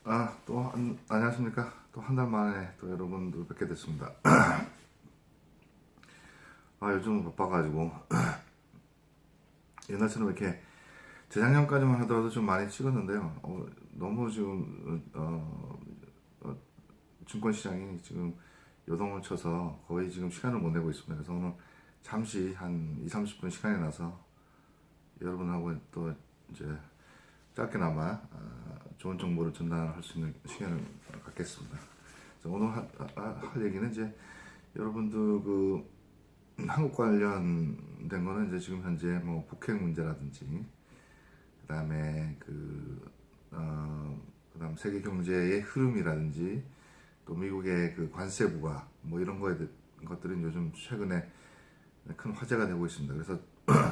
안녕하십니까. 또 한 달 만에 또 여러분들 뵙게 됐습니다. 요즘 바빠가지고, 옛날처럼 이렇게 재작년까지만 하더라도 좀 많이 찍었는데요. 너무 지금, 증권시장이 지금 요동을 쳐서 거의 지금 시간을 못 내고 있습니다. 그래서 오늘 잠시 한 2, 30분 시간이 나서 여러분하고 또 이제 짧게나마 좋은 정보를 전달할 수 있는 시간을 갖겠습니다. 오늘 할 얘기는 이제 여러분들 그 한국 관련된 거는 이제 지금 현재 뭐 북핵 문제라든지 그다음에 그다음 세계 경제의 흐름이라든지 또 미국의 그 관세 부과 뭐 이런 것들은 요즘 최근에 큰 화제가 되고 있습니다. 그래서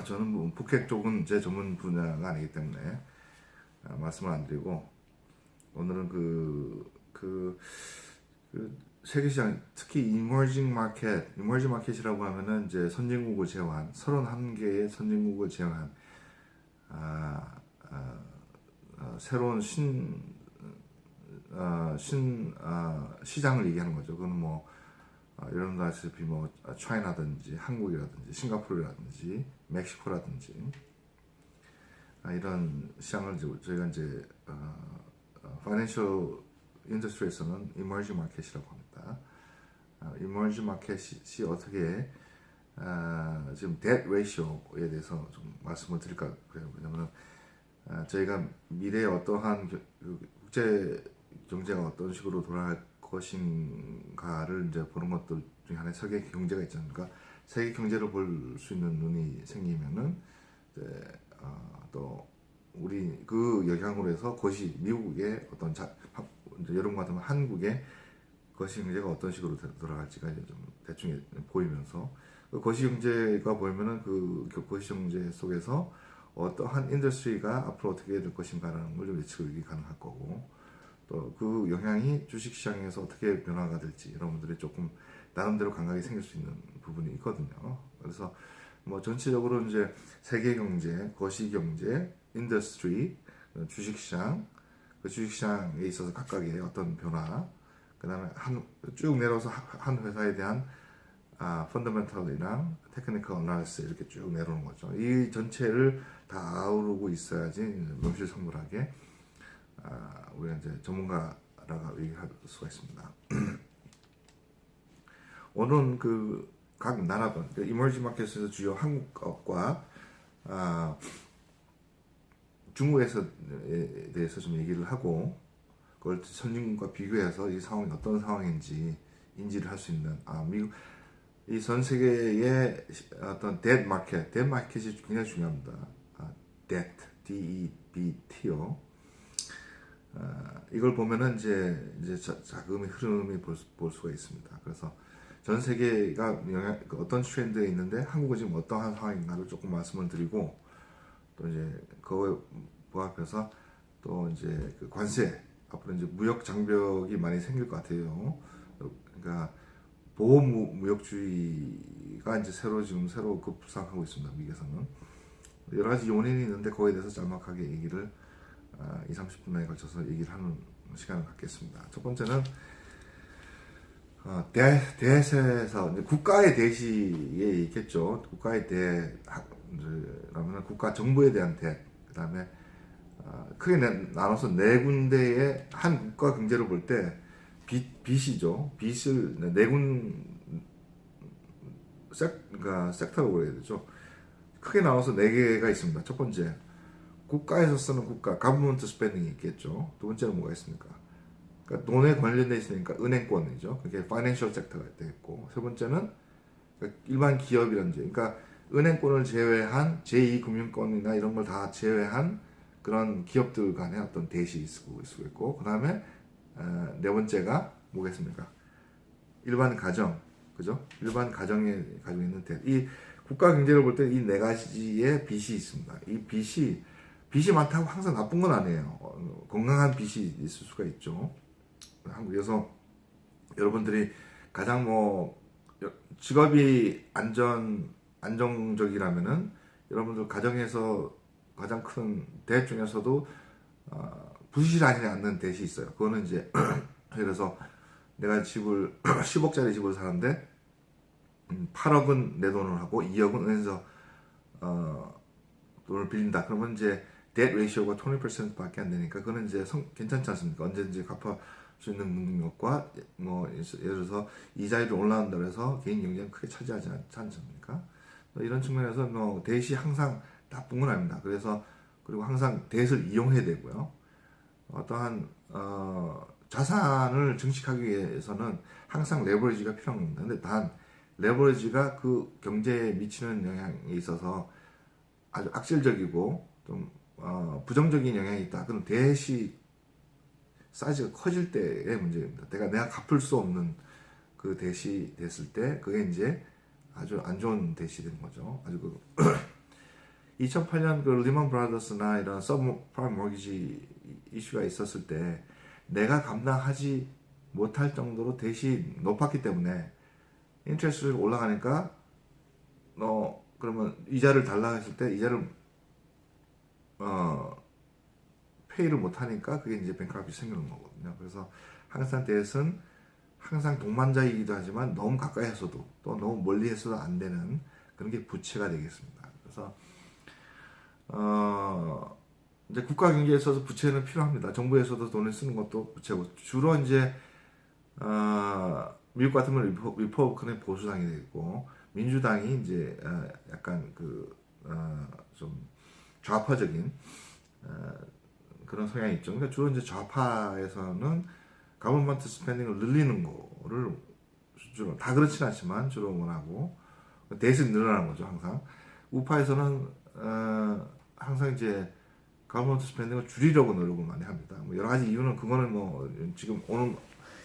저는 뭐 북핵 쪽은 제 전문 분야가 아니기 때문에 말씀을 안 드리고 오늘은 그 세계시장 특히 emerging market이라고 하면은 이제 선진국을 제외한 31개의 선진국을 제외한 새로운 시장을 얘기하는 거죠. 그건 뭐 여러분도 아시다시피 뭐 차이나든지 한국이라든지 싱가포르라든지 멕시코라든지 이런 시장을 저희가 이제 파이낸셜 인더스트리에서는 emerging market이라고 합니다. emerging market이 어떻게 지금 debt ratio에 대해서 좀 말씀을 드릴까 그래요. 왜냐면 저희가 미래에 어떠한 국제 경제가 어떤 식으로 돌아갈 것인가를 이제 보는 것들 중에 하나의 세계 경제가 있지 않습니까? 세계 경제를 볼 수 있는 눈이 생기면은 이제 또 우리 그 영향으로 해서 그것이 미국의 어떤 여러분 같으면 한국의 거시 경제가 어떤 식으로 돌아갈지가 이제 좀 대충 보이면서 그 거시 경제가 보이면은 그 거시 경제 속에서 어떠한 인더스트리가 앞으로 어떻게 될 것인가라는 걸 예측이 가능할 거고 또 그 영향이 주식시장에서 어떻게 변화가 될지 여러분들이 조금 나름대로 감각이 생길 수 있는 부분이 있거든요. 그래서 뭐 전체적으로 이제 세계 경제, 거시 경제, 인더스트리, 주식시장, 그 주식시장에 있어서 각각의 어떤 변화, 그다음에 쭉 내려서 한 회사에 대한 펀더멘털이랑 테크니컬 어나리시스 이렇게 쭉 내려오는 거죠. 이 전체를 다 아우르고 있어야지 명실상부하게 우리가 이제 전문가라고 얘기할 수가 있습니다. 오늘은 각 나라별 이머징 마켓에서 주요 한국과 중국에 대해서 좀 얘기를 하고 그걸 선진국과 비교해서 이 상황이 어떤 상황인지 인지를 할 수 있는 미국 이 전 세계의 어떤 debt 마켓이 굉장히 중요합니다. debt, D-E-B-T요. 이걸 보면은 이제 자금의 흐름이 볼 수가 있습니다. 그래서 전 세계가 어떤 트렌드에 있는데 한국은 지금 어떠한 상황인가를 조금 말씀을 드리고 또 이제 그거에 부합해서 또 이제 그 관세 앞으로 이제 무역 장벽이 많이 생길 것 같아요. 그러니까 보호 무역주의가 이제 새로 급상하고 있습니다. 미국에서는 여러 가지 요인이 있는데 거기에 대해서 짤막하게 얘기를 2, 30분에 걸쳐서 얘기를 하는 시간을 갖겠습니다. 첫 번째는 대세에서 국가의 대시에 있겠죠. 국가의 대라면 국가 정부에 대한 대. 그다음에 크게 나눠서 네 군데의 한 국가 경제를 볼 때 빚이죠. 빚을 그러니까 섹터라고 해야 되죠. 크게 나눠서 네 개가 있습니다. 첫 번째 국가에서 쓰는 government spending이 있겠죠. 두 번째는 뭐가 있습니까? 그러니까 돈에 관련돼 있으니까 은행권이죠. 그게 financial sector가 있고 세 번째는 일반 기업이라는 그러니까 은행권을 제외한 제2금융권이나 이런 걸 다 제외한 그런 기업들 간의 어떤 대시 있을 수 있고 그 다음에 네 번째가 뭐겠습니까? 일반 가정, 그죠? 일반 가정에 가지고 있는 대. 이 국가 경제를 볼 때 이 네 가지의 빚이 있습니다. 이 빚이 많다고 항상 나쁜 건 아니에요. 건강한 빚이 있을 수가 있죠. 한국에서 여러분들이 가장 뭐 직업이 안정적이라면은 여러분들 가정에서 가장 큰 대입 중에서도 부실하지 않는 뎃이 있어요. 그거는 이제 그래서 내가 집을 10억짜리 집을 사는데 8억은 내 돈을 하고 2억은 은행에서 돈을 빌린다. 그러면 이제 debt ratio가 20%밖에 안 되니까 그거는 이제 괜찮지 않습니까? 언제든지 갚아 수 있는 능력과 뭐 예를 들어서 이자율이 올라간다고 해서 개인 경제는 크게 차지하지 않지 않습니까? 이런 측면에서 뭐 뎃이 항상 나쁜 건 아닙니다. 그래서 그리고 항상 뎃을 이용해야 되고요. 어떠한 자산을 증식하기 위해서는 항상 레버리지가 필요한 겁니다. 근데 단 레버리지가 그 경제에 미치는 영향에 있어서 아주 악질적이고 좀 부정적인 영향이 있다. 그럼 뎃이 사이즈가 커질 때의 문제입니다. 내가 갚을 수 없는 그 뎃이 됐을 때 그게 이제 아주 안 좋은 뎃이 되는 거죠. 아주 2008년 그 리먼 브라더스나 이런 서브프라임 모기지 이슈가 있었을 때 내가 감당하지 못할 정도로 뎃이 높았기 때문에 인트레스트가 올라가니까 그러면 이자를 달라 했을 때 이자를 페이를 못 하니까 그게 이제 뱅크럽이 생기는 거거든요. 그래서 항상 뎃은 항상 동반자이기도 하지만 너무 가까이 해서도 또 너무 멀리 해서도 안 되는 그런 게 부채가 되겠습니다. 그래서 이제 국가 경제에 있어서 부채는 필요합니다. 정부에서도 돈을 쓰는 것도 부채고 주로 이제 미국 같으면 리퍼블컨의 보수당이 되고 민주당이 이제 약간 좀 좌파적인 그런 성향이 있죠. 그러니까 주로 이제 좌파에서는 가버먼트 스펜딩을 늘리는 거를 주로 다 그렇진 않지만 주로 원하고 뎃이 늘어나는 거죠. 항상 우파에서는 항상 이제 가버먼트 스펜딩을 줄이려고 노력을 많이 합니다. 뭐 여러 가지 이유는 그거는 뭐 지금 오늘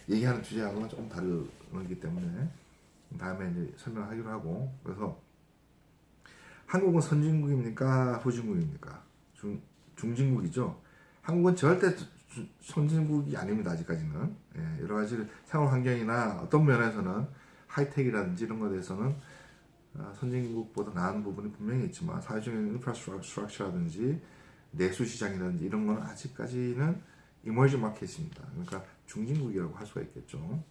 얘기하는 주제하고는 조금 다르기 때문에 다음에 이제 설명하기로 하고 그래서 한국은 선진국입니까 후진국입니까 중진국이죠. 한국은 절대 선진국이 아닙니다. 아직까지는 여러 가지 생활 환경이나 어떤 면에서는 하이텍이라든지 이런 것에 대해서는 선진국보다 나은 부분이 분명히 있지만 사회적인 인프라스트럭처라든지 내수 시장이라든지 이런 거는 아직까지는 이머징 마켓입니다. 그러니까 중진국이라고 할 수가 있겠죠.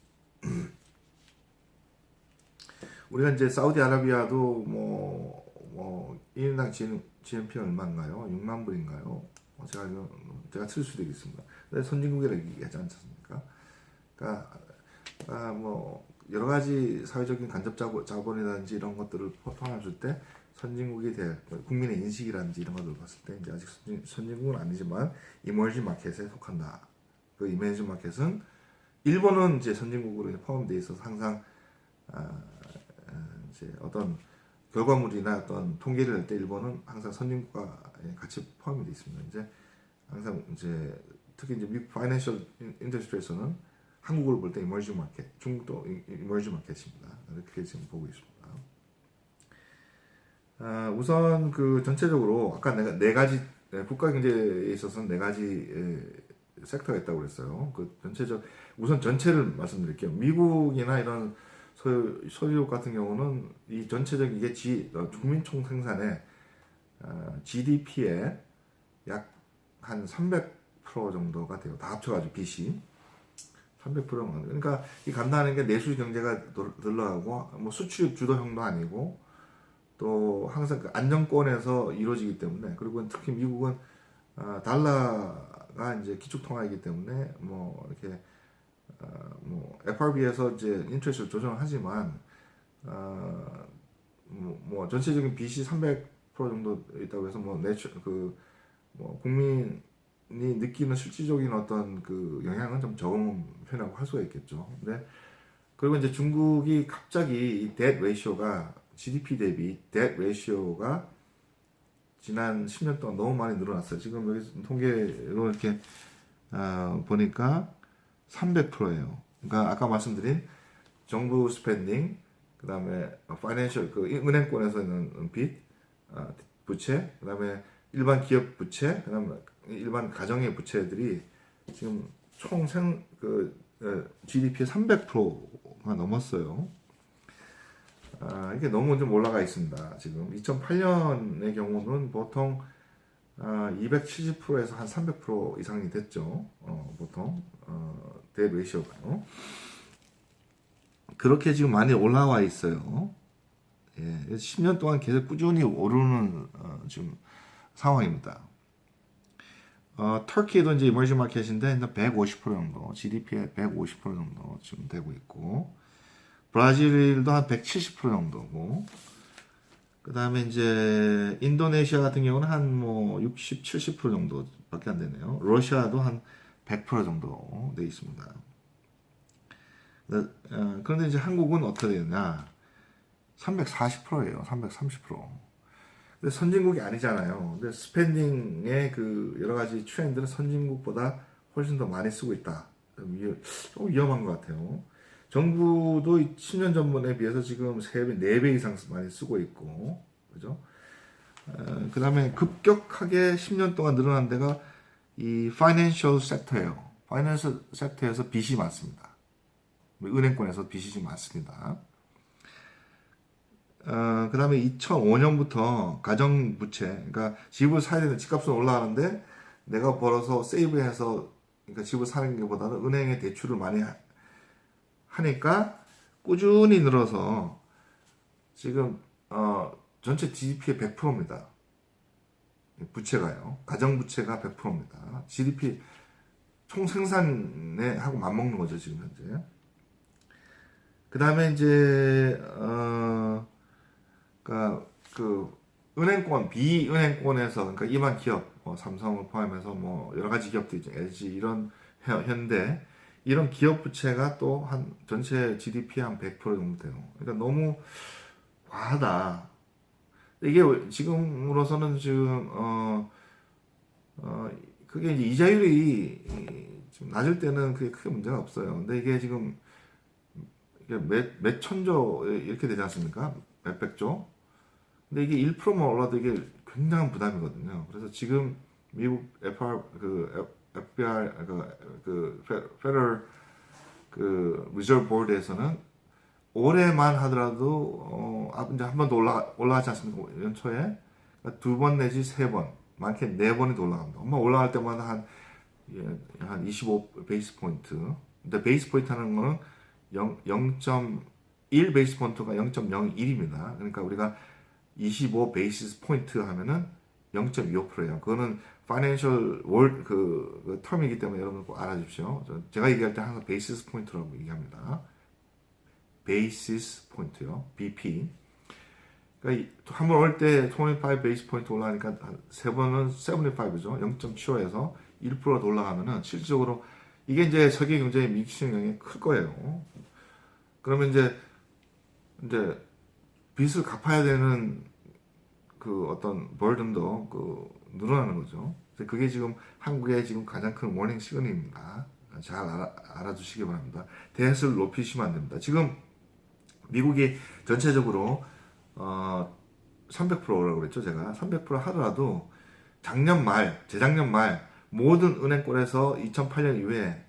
우리가 이제 사우디아라비아도 뭐 1인당 GNP가 얼마인가요? 6만 불인가요? 제가 틀릴 수도 있겠습니다. 근데 선진국이라고 얘기하지 않습니까? 그러니까 뭐 여러 가지 사회적인 간접 자본이라든지 이런 것들을 포함했을 때 선진국이 될 국민의 인식이라든지 이런 것들을 봤을 때 이제 아직 선진국은 아니지만 이머징 마켓에 속한다. 그 이머징 마켓은 일본은 이제 선진국으로 포함되어 있어서 항상 이제 어떤 결과물이나 어떤 통계를 낼 때 일본은 항상 선진국과 같이 포함이 되어 있습니다. 이제 항상 이제 특히 이제 미국 파이낸셜 인더스트리에서는 한국을 볼 때 이머징 마켓, 중국도 이머징 마켓입니다. 이렇게 지금 보고 있습니다. 우선 그 전체적으로 아까 내가 네 가지 국가 경제에 있어서는 네 가지 섹터가 있다고 그랬어요. 그 우선 전체를 말씀드릴게요. 미국이나 이런 소유국 같은 경우는 이 전체적인 이게 국민 총 생산의 GDP의 약 한 300% 정도가 돼요. 다 합쳐가지고 빚이 300%만. 그러니까 이 간단한 게 내수 경제가 늘어가고 뭐 수출 주도형도 아니고 또 항상 그 안정권에서 이루어지기 때문에 그리고 특히 미국은 달러가 이제 기축통화이기 때문에 뭐 이렇게 뭐 FRB에서 이제 인트레스를 조정하지만 뭐 전체적인 빚이 300% 정도 있다고 해서 뭐 국민이 느끼는 실질적인 어떤 그 영향은 좀 적은 편이라고 할 수가 있겠죠. 근데 그리고 이제 중국이 갑자기 이 debt ratio가 GDP 대비 debt ratio가 지난 10년 동안 너무 많이 늘어났어요. 지금 여기 통계로 이렇게 보니까 300%예요. 그러니까 아까 말씀드린 정부 스펜딩, 그 다음에 파이낸셜 그 은행권에서 있는 빚, 부채, 그 다음에 일반 기업 부채, 그 다음에 일반 가정의 부채들이 지금 총 GDP의 300%가 넘었어요. 이게 너무 좀 올라가 있습니다. 지금 2008년의 경우는 보통 270%에서 한 300% 이상이 됐죠. 보통 데트 레이시오가요. 그렇게 지금 많이 올라와 있어요. 예, 10년 동안 계속 꾸준히 오르는 지금 상황입니다. 터키도 이제 이머징 마켓인데 150% 정도, GDP의 150% 정도 지금 되고 있고, 브라질도 한 170% 정도고, 그 다음에 이제 인도네시아 같은 경우는 한 뭐 60, 70% 정도밖에 안 되네요. 러시아도 한 100% 정도 돼 있습니다. 그런데 이제 한국은 어떻게 되느냐? 340%예요. 330%. 근데 선진국이 아니잖아요. 근데 스펜딩의 그 여러 가지 트렌드는 선진국보다 훨씬 더 많이 쓰고 있다. 좀 위험한 것 같아요. 정부도 10년 전에 비해서 지금 3배, 4배 이상 많이 쓰고 있고, 그죠? 그 다음에 급격하게 10년 동안 늘어난 데가 이 파이낸셜 섹터예요. 파이낸셜 섹터에서 빚이 많습니다. 은행권에서 빚이 좀 많습니다. 그 다음에 2005년부터 가정부채, 그러니까 집을 사야 되는 집값은 올라가는데 내가 벌어서 세이브해서 그러니까 집을 사는 것보다는 은행에 대출을 많이 하니까 꾸준히 늘어서 지금 전체 GDP의 100%입니다. 부채가요. 가정부채가 100%입니다. GDP 총 생산에 하고 맞먹는 거죠, 지금 현재. 그 다음에 이제 그러니까 그 은행권, 비은행권에서 그러니까 일반 기업, 뭐 삼성을 포함해서 뭐 여러 가지 기업도 있죠. LG 이런 현대 이런 기업 부채가 또 한 전체 GDP의 한 100% 정도 돼요. 그러니까 너무 과하다. 이게 지금으로서는 지금 그게 이제 이자율이 좀 낮을 때는 그게 크게 문제가 없어요. 근데 이게 지금 이게 몇 천조 이렇게 되지 않습니까? 몇백조. 근데 이게 1%만 올라도 이게 굉장한 부담이거든요. 그래서 지금 미국 FBI Federal Reserve Board에서는 올해만 하더라도 이제 한 번 더 올라가지 않습니까? 연초에 그러니까 2번 내지 3번, 많게는 4번이 더 올라갑니다. 올라갈 때마다 한 25 베이스 포인트. 근데 베이스 포인트 하는 거는 0.1 베이스 포인트가 0.01입니다. 그러니까 우리가 25 베이스 포인트 하면은 0.25%예요. 그거는 파이낸셜 월 그 텀이기 때문에 여러분 꼭 알아주십시오. 제가 얘기할 때 항상 베이시스 포인트라고 얘기합니다. 베이시스 포인트요. BP. 그러니까 한 번 올 때 25 베이스 포인트 올라가니까 세 번은 75죠. 0.75에서 1%더 올라가면은 실질적으로 이게 이제 세계 경제에 미치는 영향이 클 거예요. 그러면 이제 빚을 갚아야 되는 그 어떤 벌든도 늘어나는 거죠. 그게 지금 한국의 지금 가장 큰 워닝 시그널입니다. 잘 알아두시기 바랍니다. 대세를 높이시면 안 됩니다. 지금 미국이 전체적으로 300%라고 그랬죠, 제가. 300% 하더라도 재작년 말 모든 은행권에서 2008년 이후에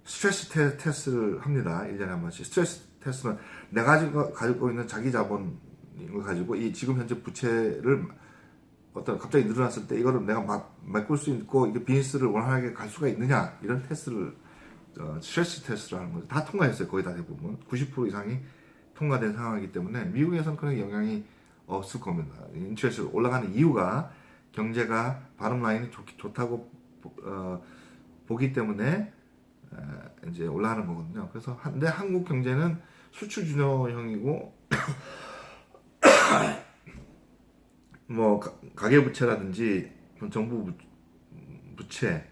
스트레스 테스트를 합니다. 1년에 한 번씩. 스트레스 테스트는 내가 가지고 있는 자기 자본을 가지고 이 지금 현재 부채를 갑자기 늘어났을 때 이거를 내가 메꿀 수 있고 이게 비즈니스를 원활하게 갈 수가 있느냐 이런 테스트를 스트레스 테스트를 하는 거죠. 다 통과했어요. 거의 다 대부분 90% 이상이 통과된 상황이기 때문에 미국에서는 그런 영향이 없을 겁니다. 인트레스가 올라가는 이유가 경제가 바람 라인이 좋다고 보기 때문에 이제 올라가는 거거든요. 그래서 근데 한국 경제는 수출 준호형이고 뭐 가계 부채라든지 정부 부채,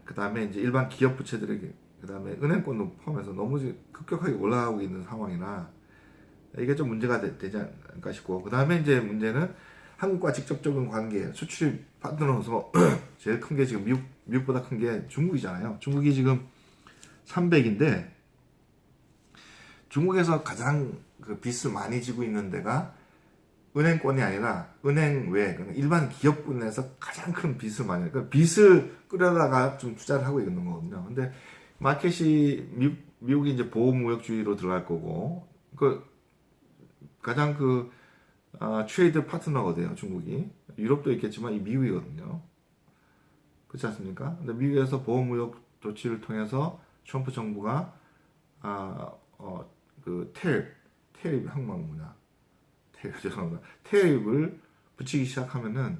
그 다음에 이제 일반 기업 부채들이 그 다음에 은행권도 포함해서 너무 급격하게 올라가고 있는 상황이라 이게 좀 문제가 되지 않을까 싶고, 그 다음에 이제 문제는 한국과 직접적인 관계, 수출입 파트너로서 제일 큰 게 지금 미국보다 큰 게 중국이잖아요. 중국이 지금 300인데 중국에서 가장 그 빚을 많이 지고 있는 데가 은행권이 아니라 은행 외 일반 기업군에서 가장 큰 빚을 많이 해요. 그러니까 빚을 끌어다가 좀 투자를 하고 있는 거거든요. 근데 마켓이 미국이 이제 보호무역주의로 들어갈 거고 가장 트레이드 파트너가 돼요, 중국이. 유럽도 있겠지만 이 미국이거든요. 그렇지 않습니까? 근데 미국에서 보호무역 조치를 통해서 트럼프 정부가 그 테립 한국말 뭐냐? 테립 죄송합니다. 테립을 붙이기 시작하면은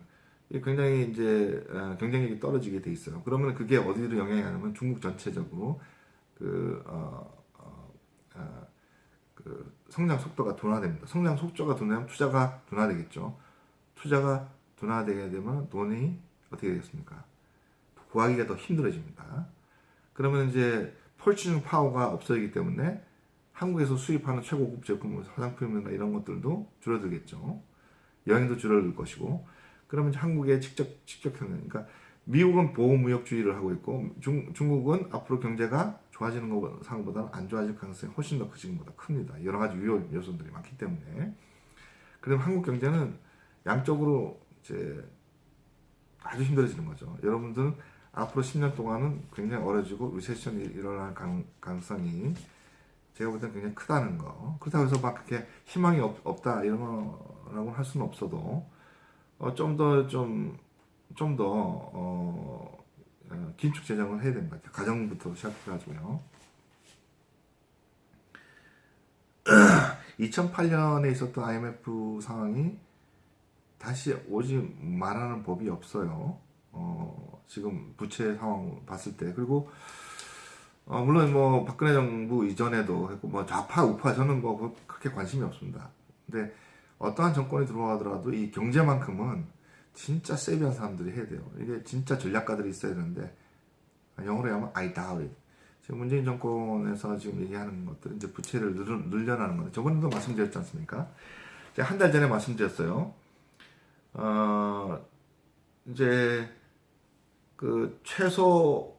이게 굉장히 이제 경쟁력이 떨어지게 돼 있어요. 그러면 그게 어디로 영향이 가냐면 중국 전체적으로 그, 그 성장 속도가 둔화됩니다. 성장 속도가 둔화되면 투자가 둔화되겠죠. 투자가 둔화되게 되면 돈이 어떻게 되겠습니까? 구하기가 더 힘들어집니다. 그러면 이제 펄치징 파워가 없어지기 때문에 한국에서 수입하는 최고급 제품, 화장품이나 이런 것들도 줄어들겠죠. 여행도 줄어들 것이고, 그러면 이제 한국에 직접적인, 그러니까 미국은 보호무역주의를 하고 있고, 중국은 앞으로 경제가 좋아지는 것 상보다는 안 좋아질 가능성이 훨씬 더 지금보다 큽니다. 여러 가지 요소들이 많기 때문에. 그럼 한국 경제는 양적으로 이제 아주 힘들어지는 거죠. 여러분들은 앞으로 10년 동안은 굉장히 어려지고 리세션이 일어날 가능성이 제가 볼 때는 굉장히 크다는 거. 그렇다고 해서 막 그렇게 희망이 없다 이런 거라고 할 수는 없어도 좀 더 긴축 재정을 해야 됩니다. 가정부터 시작해가지고요. 2008년에 있었던 IMF 상황이 다시 오지 말하는 법이 없어요. 지금 부채 상황 봤을 때. 그리고 물론 뭐 박근혜 정부 이전에도 했고 뭐 좌파 우파 저는 뭐 그렇게 관심이 없습니다. 근데 어떠한 정권이 들어가더라도 이 경제만큼은 진짜 세비한 사람들이 해야 돼요. 이게 진짜 전략가들이 있어야 되는데 영어로 하면 I doubt it. 지금 문재인 정권에서 지금 얘기하는 것들은 이제 부채를 늘려나는 건데 저번에도 말씀드렸지 않습니까? 제가 한 달 전에 말씀드렸어요. 이제 그 최소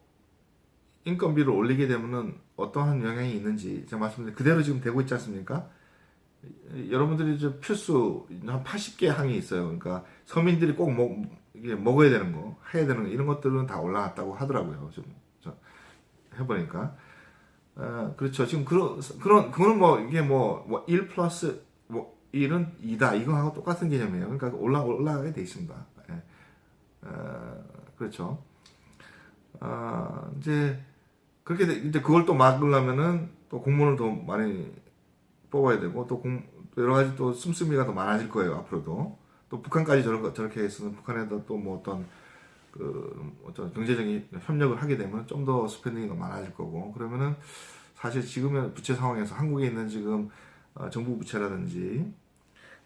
인건비를 올리게 되면은 어떠한 영향이 있는지 제가 말씀드린 그대로 지금 되고 있지 않습니까? 여러분들이 이제 필수 한 80개 항이 있어요. 그러니까 서민들이 꼭 이게 먹어야 되는 거, 해야 되는 거 이런 것들은 다 올라갔다고 하더라고요. 좀 해보니까. 그렇죠. 지금 그거는 뭐 이게 뭐 1 플러스 뭐 1은 2다 이거하고 똑같은 개념이에요. 그러니까 올라가게 돼 있습니다. 예. 그렇죠. 이제 그렇게 이제 그걸 또 막으려면은 또 공무원을 더 많이 뽑아야 되고 또 여러 가지 또 씀씀이가 더 많아질 거예요 앞으로도. 또 북한까지 저렇게 했으면 북한에다 또 뭐 어떤 경제적인 협력을 하게 되면 좀 더 스pen딩이 더 많아질 거고 그러면은 사실 지금의 부채 상황에서 한국에 있는 지금 정부 부채라든지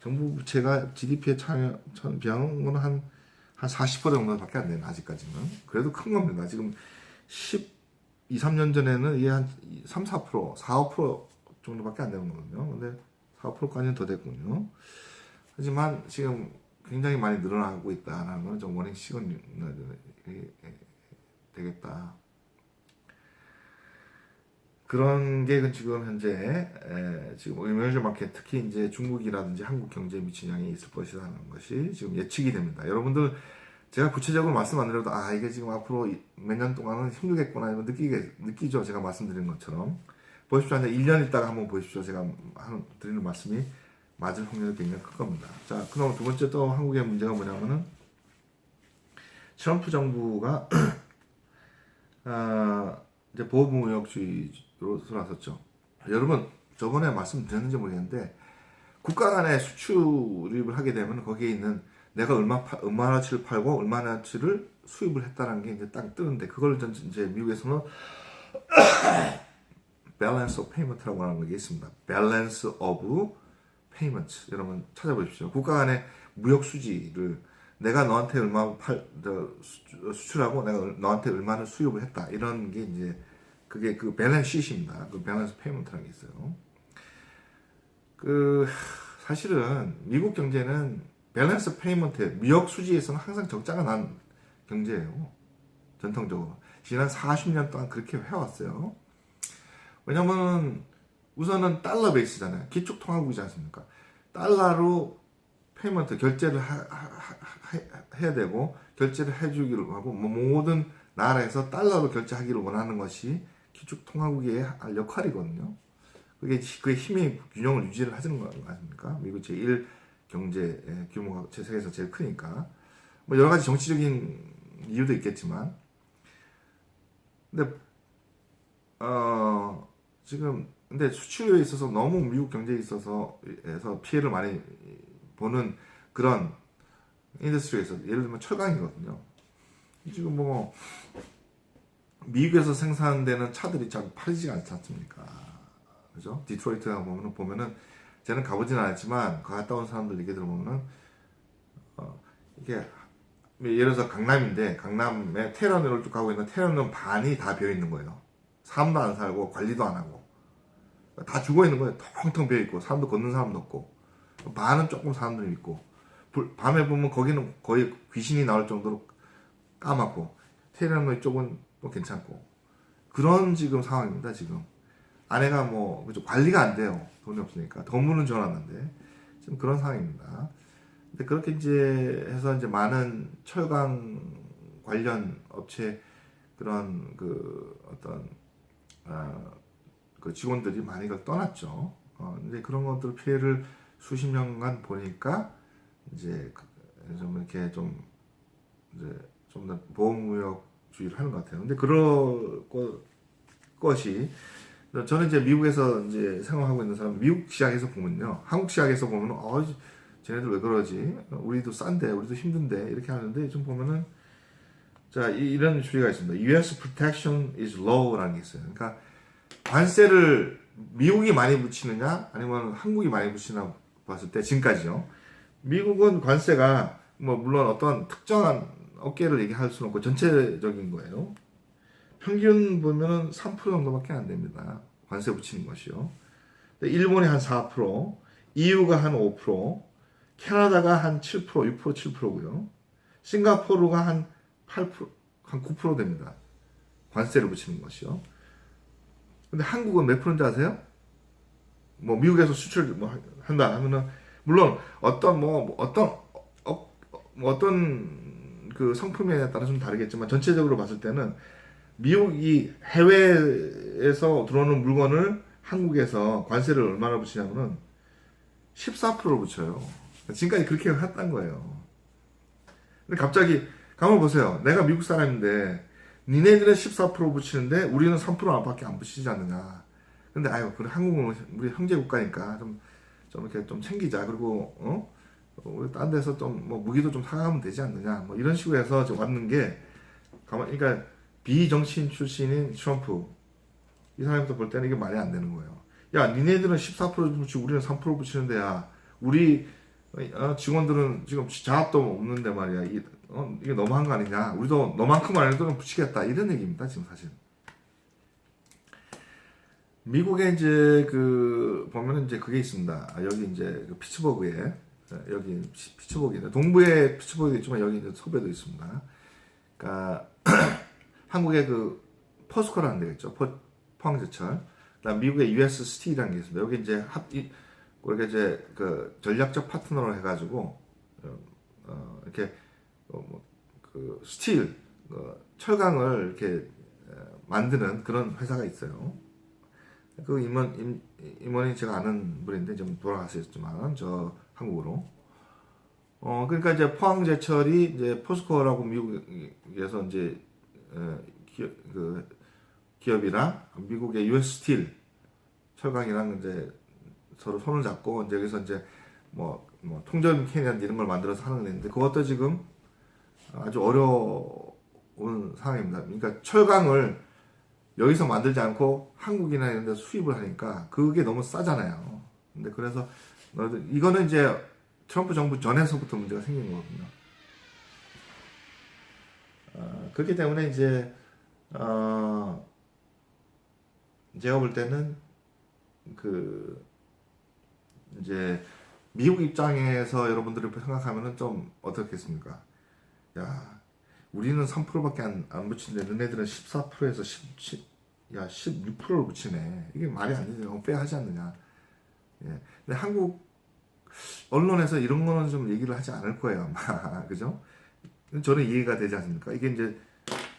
정부 부채가 GDP에 비하는 한 40% 정도밖에 안 되는 아직까지는 그래도 큰 겁니다. 지금 12, 3년 전에는 이게 한 3, 4%, 4, 5% 정도밖에 안 되는 거거든요. 근데 4, 5%까지는 더 됐군요. 하지만 지금 굉장히 많이 늘어나고 있다는 건 좀 워닝 시그널이 되겠다. 그런 게 지금 현재 지금 이머징 마켓 특히 이제 중국이라든지 한국 경제에 미친 영향이 있을 것이라는 것이 지금 예측이 됩니다. 여러분들 제가 구체적으로 말씀 안 드려도 이게 지금 앞으로 몇 년 동안은 힘들겠구나 이런 느끼죠. 제가 말씀드린 것처럼 보십시오. 한 1년 있다가 한번 보십시오. 제가 드리는 말씀이 맞을 확률이 굉장히 클 겁니다. 자, 그럼 두 번째 또 한국의 문제가 뭐냐면은 트럼프 정부가 이제 보호무역주의로 들어왔었죠. 여러분 저번에 말씀드렸는지 모르겠는데 국가 간에 수출입을 하게 되면 거기에 있는 내가 얼마나치를 팔고 얼마나치를 수입을 했다는 게 이제 딱 뜨는데 그걸 이제 미국에서는 Balance of Payment라고 하는 게 있습니다. Balance of Payment 여러분 찾아보십시오. 국가 간의 무역 수지를 내가 너한테 얼마 수출하고 내가 너한테 얼마나 수입을 했다 이런 게 이제 그게 그 밸런스 시트입니다. 그 밸런스 페이먼트라는 게 있어요. 그 사실은 미국 경제는 밸런스 페이먼트 무역 수지에서는 항상 적자가 난 경제예요. 전통적으로 지난 40년 동안 그렇게 해왔어요. 왜냐면 우선은 달러 베이스잖아요. 기축통화국이지 않습니까? 달러로 페이먼트 결제를 해야 되고 결제를 해주기로 하고 모든 나라에서 달러로 결제하기를 원하는 것이 기축통화국의 역할이거든요. 그게 그 힘의 균형을 유지를 하는 거 아닙니까? 미국 제1 경제 규모가 세계에서 제일 크니까. 뭐 여러 가지 정치적인 이유도 있겠지만, 근데 지금 근데 수출에 있어서 너무 미국 경제에 있어서 피해를 많이 보는 그런 인더스트리에서 예를 들면 철강이거든요. 지금 뭐 미국에서 생산되는 차들이 잘 팔리지가 않지 않습니까? 그죠? 디트로이트 보면은 저는 가보진 않았지만 그 갔다 온 사람들 얘기 들어보면은 이게 예를 들어서 강남인데 강남에 테러널을 쭉 가고 있는 테러널 반이 다 비어 있는 거예요. 사람도 안 살고 관리도 안 하고 다 죽어 있는 거예요. 텅텅 비어 있고 사람도 걷는 사람도 없고 반은 조금 사람들이 있고 밤에 보면 거기는 거의 귀신이 나올 정도로 까맣고 테러널 쪽은 또 괜찮고 그런 지금 상황입니다. 지금 아내가 뭐 그죠 관리가 안 돼요. 돈이 없으니까 건물은 지어놨는데 지금 그런 상황입니다. 근데 그렇게 이제 해서 이제 많은 철강 관련 업체 그런 그 어떤 그 직원들이 많이 떠났죠. 근데 그런 것들 피해를 수십 년간 보니까 이제 좀 이렇게 좀 더 보호무역주의를 하는 것 같아요. 근데 그런 것이 저는 이제 미국에서 이제 생활하고 있는 사람, 미국 시장에서 보면요, 한국 시장에서 보면은 쟤네들 왜 그러지? 우리도 싼데, 우리도 힘든데 이렇게 하는데 좀 보면은 자 이런 주의가 있습니다. U.S. protection is low라는 게 있어요. 그러니까 관세를 미국이 많이 붙이느냐, 아니면 한국이 많이 붙이나 봤을 때 지금까지요. 미국은 관세가 뭐 물론 어떤 특정한 업계를 얘기할 수는 없고 전체적인 거예요. 평균 보면은 3% 정도밖에 안 됩니다. 관세 붙이는 것이요. 일본이 한 4%, EU가 한 5%, 캐나다가 한 7%, 6%, 7%고요. 싱가포르가 한 8%, 한 9% 됩니다. 관세를 붙이는 것이요. 근데 한국은 몇 프로인지 아세요? 뭐 미국에서 수출 뭐 한다 하면은 물론 어떤 그 성품에 따라 좀 다르겠지만 전체적으로 봤을 때는 미국이 해외에서 들어오는 물건을 한국에서 관세를 얼마나 붙이냐면은 14%를 붙여요. 지금까지 그렇게 했단 거예요. 근데 갑자기 가만 보세요. 내가 미국 사람인데 니네들은 14% 붙이는데 우리는 3%밖에 안 붙이지 않느냐. 근데 그래 한국은 우리 형제 국가니까 좀 이렇게 좀 챙기자. 그리고 우리 딴 데서 좀 뭐 무기도 좀 사가면 되지 않느냐. 뭐 이런 식으로 해서 왔는 게 그러니까 비정치인 출신인 트럼프 이 사람부터 볼 때는 이게 말이 안 되는 거예요. 야, 니네들은 14% 붙이고 우리는 3% 붙이는데 야, 우리 직원들은 지금 자합도 없는데 말이야. 이게 너무한 거 아니냐. 우리도 너만큼 아니어도 좀 붙이겠다. 이런 얘기입니다. 지금 사실. 미국에 이제 보면은 이제 그게 있습니다. 여기 이제 피츠버그에 여기 피츠버그에 동부에 피츠버그도 있지만 여기 이제 소배도 있습니다. 그러니까 한국의 포스코라는 데가 있죠. 포항제철. 그다음 미국의 US 스틸이라는 게 있습니다. 여기 이제 우리가 이제 전략적 파트너를 해가지고 이렇게 스틸 철강을 이렇게 만드는 그런 회사가 있어요. 임원이 제가 아는 분인데 좀 돌아가셨지만 저 한국으로. 그러니까 이제 포항제철이 이제 포스코라고 미국에서 이제 기업이랑 미국의 US 스틸 철강이랑 이제 서로 손을 잡고 이제 여기서 이제 뭐 통전 캐니언 이런 걸 만들어서 하는 데인데 그것도 지금 아주 어려운 상황입니다. 그러니까 철강을 여기서 만들지 않고 한국이나 이런 데 수입을 하니까 그게 너무 싸잖아요. 근데 그래서 이거는 이제 트럼프 정부 전에서부터 문제가 생긴 거거든요. 그렇기 때문에 이제 제가 볼 때는 이제 미국 입장에서 여러분들이 생각하면은 좀 어떻겠습니까? 야, 우리는 3%밖에 안 붙이는데 너네들은 14%에서 16%를 붙이네. 이게 말이 안 되죠. unfair하지 않느냐. 예. 근데 한국 언론에서 이런 거는 좀 얘기를 하지 않을 거예요, 아마. 그죠? 저는 이해가 되지 않습니까? 이게 이제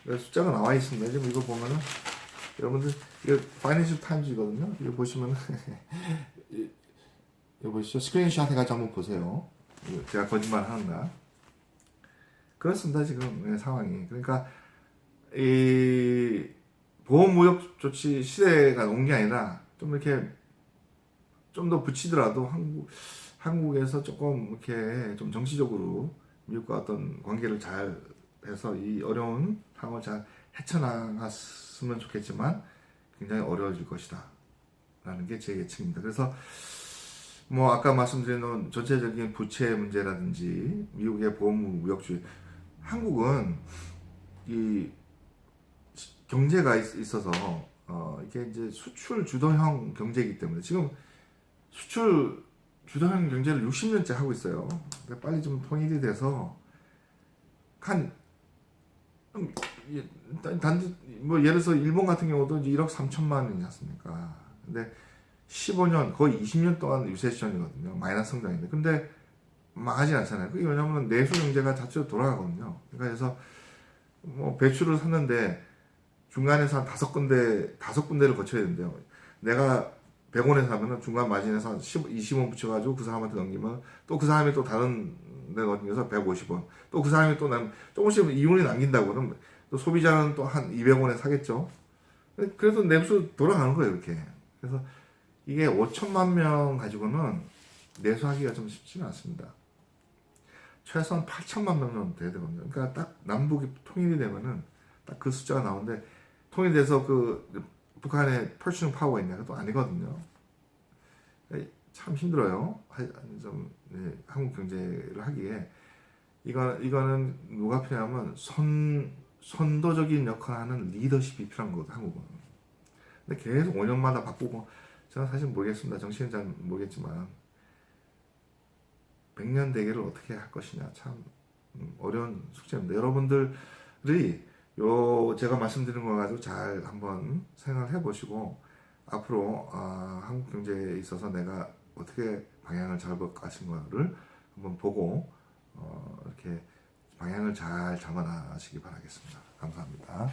숫자가 나와 있습니다. 지금 이거 보면은 여러분들 이거 파이낸셜 타임즈거든요. 이거 보시면은 이거 보시죠. 스크린샷 해가지고 한번 보세요. 제가 거짓말 하는가? 그렇습니다. 지금 상황이. 그러니까 이 보호무역 조치 시대가 온 게 아니라 좀 이렇게 좀 더 붙이더라도 한국에서 조금 이렇게 좀 정치적으로 미국과 어떤 관계를 잘 해서 이 어려운 상황을 잘 헤쳐나갔으면 좋겠지만 굉장히 어려워질 것이다 라는 게 제 예측입니다. 그래서 뭐 아까 말씀드린 전체적인 부채 문제라든지 미국의 보호무역주의, 한국은 이 경제가 있어서 이게 이제 수출 주도형 경제이기 때문에 지금 수출 주도형 경제를 60년째 하고 있어요. 그러니까 빨리 좀 통일이 돼서 단지 뭐 예를 들어서 일본 같은 경우도 이제 1억 3천만 원이지 않습니까? 근데 15년 거의 20년 동안 리세션이거든요. 마이너스 성장인데 근데 망하지 않잖아요. 그게 왜냐하면 내수 경제가 자체로 돌아가거든요. 그러니까 그래서 뭐 배추를 샀는데 중간에서 한 다섯 군데를 거쳐야 된대요. 내가 100원에 사면은 중간 마진에서 20원 붙여가지고 그 사람한테 넘기면 또 그 사람이 또 다른 데 넘겨서 150원. 또 그 사람이 또 조금씩 이윤이 남긴다고 그러면 또 소비자는 또 한 200원에 사겠죠. 그래서 내수 돌아가는 거예요, 이렇게. 그래서 이게 5천만 명 가지고는 내수하기가 좀 쉽지는 않습니다. 최소한 8천만 명은 돼야 되거든요. 그러니까 딱 남북이 통일이 되면은 딱 그 숫자가 나오는데 통일돼서 그 북한의 퍼슈닝 파워가 있냐? 그것도 아니거든요. 참 힘들어요. 좀 한국 경제를 하기에 이거는 누가 필요하면 선도적인 역할을 하는 리더십이 필요한 거거든요. 한국은. 근데 계속 5년마다 바꾸고 저는 사실 모르겠습니다. 정치는 잘 모르겠지만 100년 대계를 어떻게 할 것이냐 참 어려운 숙제입니다. 여러분들이 제가 말씀드린 거 가지고 잘 한번 생각을 해보시고 앞으로 한국 경제에 있어서 내가 어떻게 방향을 잡을 것인가를 한번 보고 이렇게 방향을 잘 잡아나시기 바라겠습니다. 감사합니다.